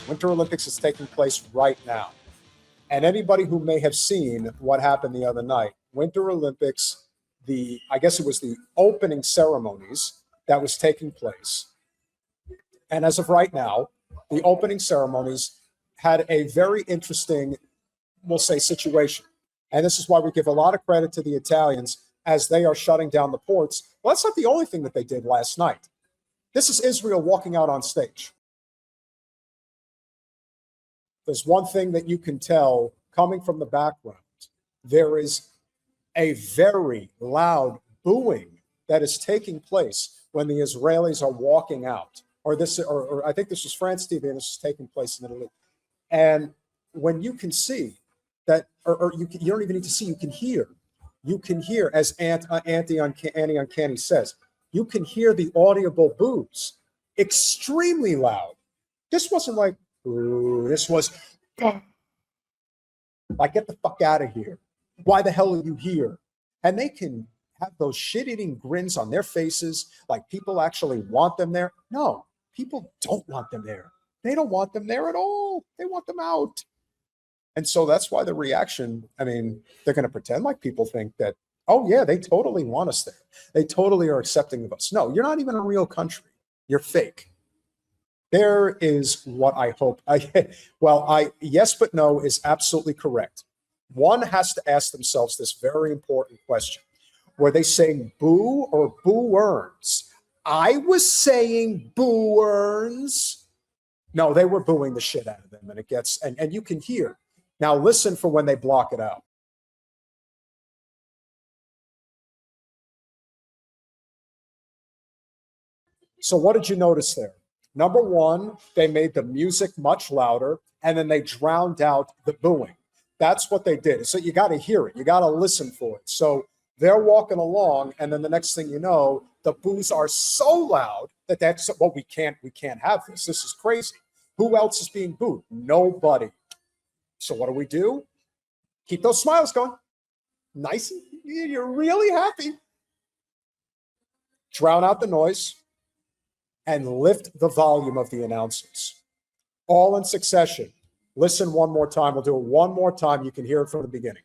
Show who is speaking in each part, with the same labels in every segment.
Speaker 1: Winter Olympics is taking place right now. And anybody who may have seen what happened the other night, Winter Olympics, I guess it was the opening ceremonies that was taking place. And as of right now, the opening ceremonies had a very interesting, we'll say, situation. And this is why we give a lot of credit to the Italians as they are shutting down the ports. Well, that's not the only thing that they did last night. This is Israel walking out on stage. There's one thing that you can tell coming from the background. There is a very loud booing that is taking place when the Israelis are walking out. Or I think this was France TV, and this is taking place in Italy. And when you can see that, you don't even need to see, you can hear, as Annie Uncanny says, you can hear the audible boos extremely loud. This wasn't like, ooh, this was like, get the fuck out of here. Why the hell are you here? And they can have those shit-eating grins on their faces like people actually want them there. No, people don't want them there. They don't want them there at all. They want them out. And so that's why the reaction, I mean, they're going to pretend like people think that, oh, yeah, they totally want us there. They totally are accepting of us. No, you're not even a real country. You're fake. There is what I hope. Yes, but no is absolutely correct. One has to ask themselves this very important question. Were they saying boo or boo-earns? I was saying boo-earns. No, they were booing the shit out of them, and it gets, and you can hear. Now listen for when they block it out. So what did you notice there? Number one, they made the music much louder, and then they drowned out the booing. That's what they did. So you got to hear it. You got to listen for it. So they're walking along, and then the next thing you know, the boos are so loud that that's, well, we can't have this. This is crazy. Who else is being booed? Nobody. So what do? Keep those smiles going. Nice. You're really happy. Drown out the noise and lift the volume of the announcements. All in succession. Listen one more time. We'll do it one more time. You can hear it from the beginning.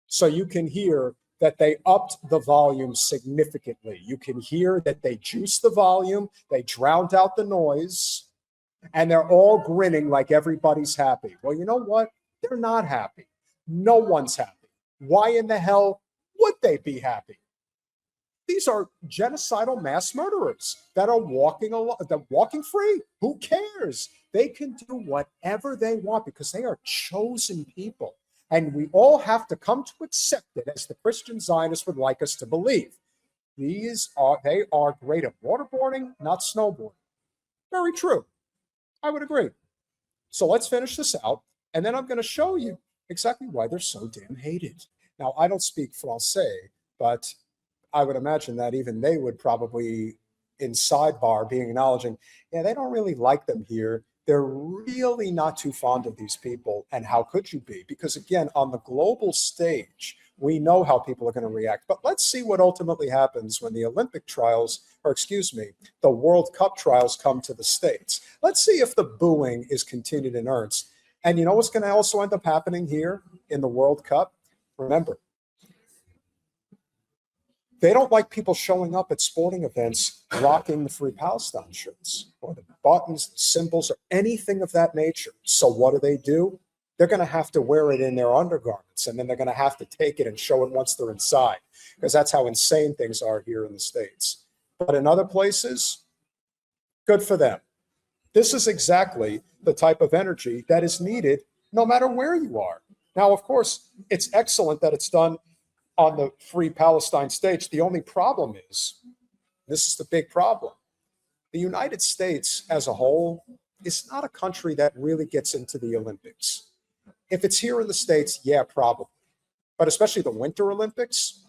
Speaker 1: So you can hear that they upped the volume significantly. You can hear that they juiced the volume, they drowned out the noise, and they're all grinning like everybody's happy. Well, you know what? They're not happy. No one's happy. Why in the hell would they be happy? These are genocidal mass murderers that are walking free. Who cares? They can do whatever they want because they are chosen people. And we all have to come to accept it, as the Christian Zionists would like us to believe. They are great at waterboarding, not snowboarding. Very true. I would agree. So let's finish this out, and then I'm going to show you exactly why they're so damn hated. Now, I don't speak Francais, but I would imagine that even they would probably, in sidebar, be acknowledging, yeah, they don't really like them here. They're really not too fond of these people. And how could you be? Because again, on the global stage, we know how people are going to react. But let's see what ultimately happens when the Olympic trials, the World Cup trials come to the States. Let's see if the booing is continued in earnest. And you know what's going to also end up happening here in the World Cup? Remember, they don't like people showing up at sporting events rocking the Free Palestine shirts or the buttons, the symbols, or anything of that nature. So what do? They're going to have to wear it in their undergarments, and then they're going to have to take it and show it once they're inside, because that's how insane things are here in the States. But in other places, good for them. This is exactly the type of energy that is needed no matter where you are. Now, of course, it's excellent that it's done on the Free Palestine stage. The only problem is, this is the big problem, the United States as a whole is not a country that really gets into the Olympics. If it's here in the States, yeah, probably. But especially the Winter Olympics,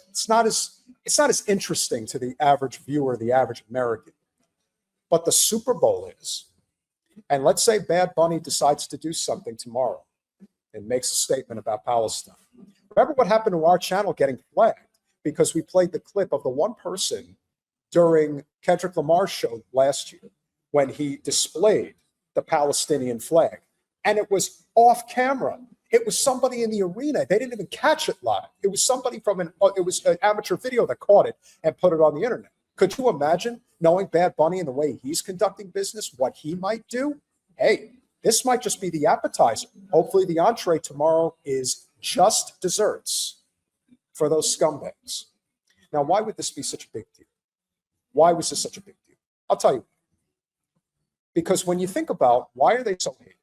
Speaker 1: it's not as interesting to the average viewer, the average American. But the Super Bowl is. And let's say Bad Bunny decides to do something tomorrow and makes a statement about Palestine. Remember what happened to our channel getting flagged? because we played the clip of the one person during Kendrick Lamar's show last year when he displayed the Palestinian flag. And it was off camera. It was somebody in the arena. They didn't even catch it live. It was somebody from it was an amateur video that caught it and put it on the internet. Could you imagine knowing Bad Bunny and the way he's conducting business, what he might do? Hey, this might just be the appetizer. Hopefully the entree tomorrow is just desserts for those scumbags. Now, why would this be such a big deal? Why was this such a big deal? I'll tell you. Because when you think about why are they so hated?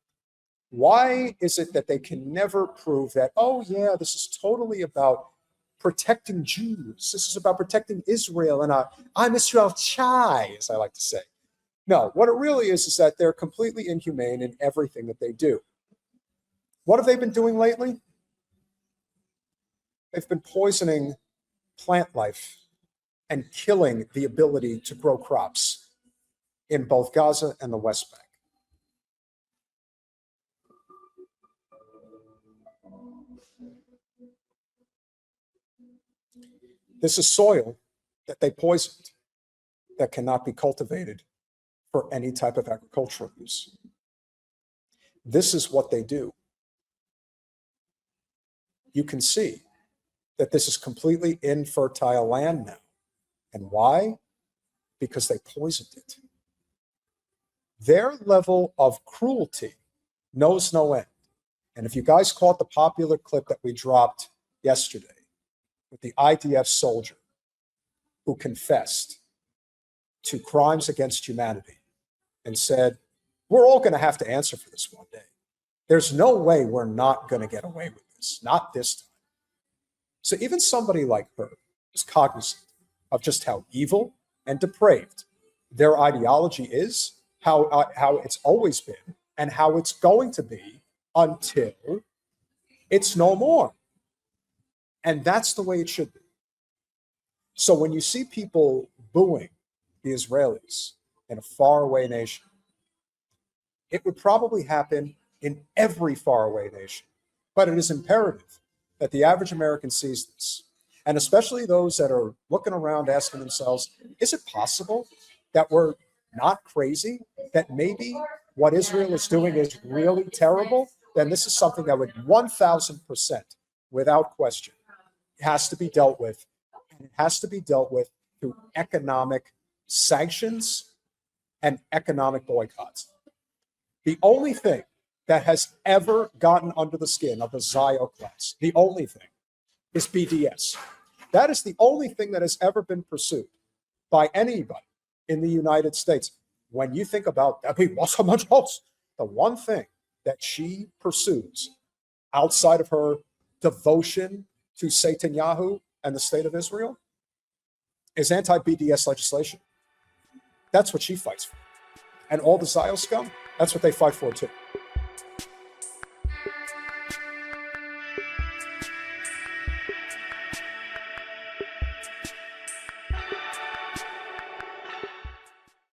Speaker 1: Why is it that they can never prove that, oh yeah, this is totally about protecting Jews. This is about protecting Israel and I'm Israel Chai, as I like to say. No, what it really is that they're completely inhumane in everything that they do. What have they been doing lately? They've been poisoning plant life and killing the ability to grow crops in both Gaza and the West Bank. This is soil that they poisoned that cannot be cultivated for any type of agricultural use. This is what they do. You can see that this is completely infertile land now. And why? Because they poisoned it. Their level of cruelty knows no end. And if you guys caught the popular clip that we dropped yesterday with the IDF soldier who confessed to crimes against humanity and said, we're all going to have to answer for this one day. There's no way we're not going to get away with this, not this time. So even somebody like her is cognizant of just how evil and depraved their ideology is, how it's always been, and how it's going to be until it's no more. And that's the way it should be. So when you see people booing the Israelis in a faraway nation, it would probably happen in every faraway nation. But it is imperative that the average American sees this, and especially those that are looking around asking themselves, is it possible that we're not crazy, that maybe what Israel is doing is really terrible? Then this is something that would 1,000%, without question, has to be dealt with. And it has to be dealt with through economic sanctions and economic boycotts. The only thing that has ever gotten under the skin of the Zio class, the only thing, is BDS. That is the only thing that has ever been pursued by anybody in the United States. When you think about that, the one thing that she pursues outside of her devotion to Netanyahu and the state of Israel is anti-BDS legislation. That's what she fights for. And all the Zio scum, that's what they fight for too.